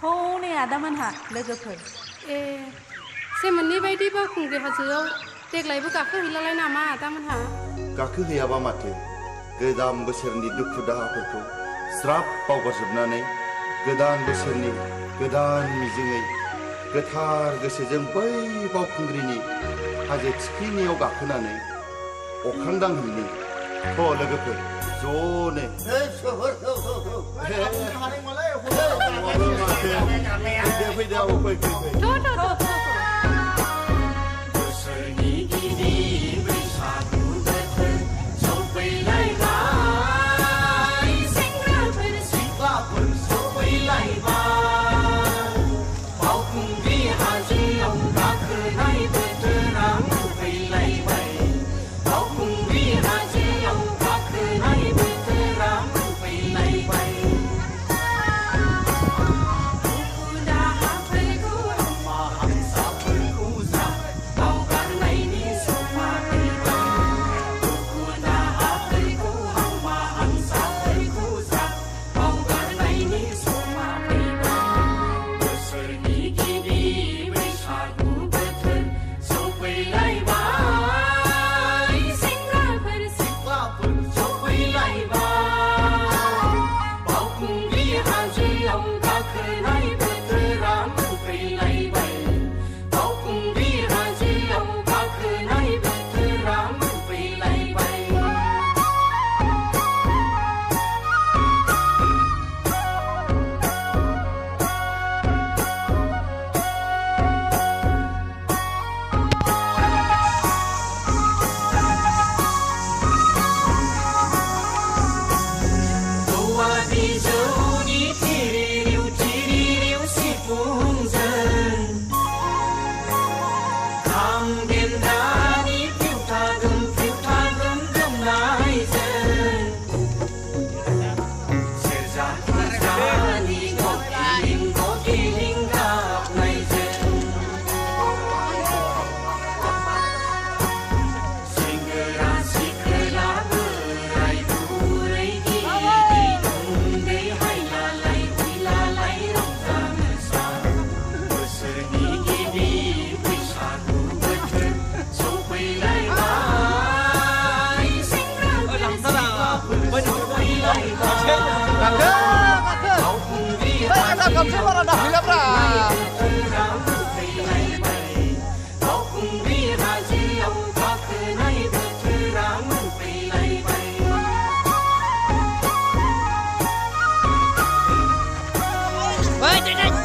हनै आदामोनहा लोगोफोर ए सेमोननि बायदि बावखुंग्रि हाजोआव देग्लायबो गाखोहैलालाय नामा आदामोनहा? गाखोहैयाबा माथो गोदान बोसोरनि दुखु दाहाफोरखौ ज्राब बावगारजोबनानै गोदान बोसोरनि गोदान मिजिङै गोथार गोसोजों बै बावखुंग्रिनि हाजो थिखिनियाव गाखोनानै अख्रां दांहैनि थ' लोगोफोर ज'नो फैदो आबौ फै बोसोरनि गिबि बैसागु बोथोर सफैलायबाय सेंग्राफोर सिख्लाफोर सफैलायबाय बावखुंग्रि हाजोआव गाखोनाय बोथोरा फैलायबाय बावखुंग्रि हाजोआव गाखोनाय बोथोरा फैलायबाय Ơi,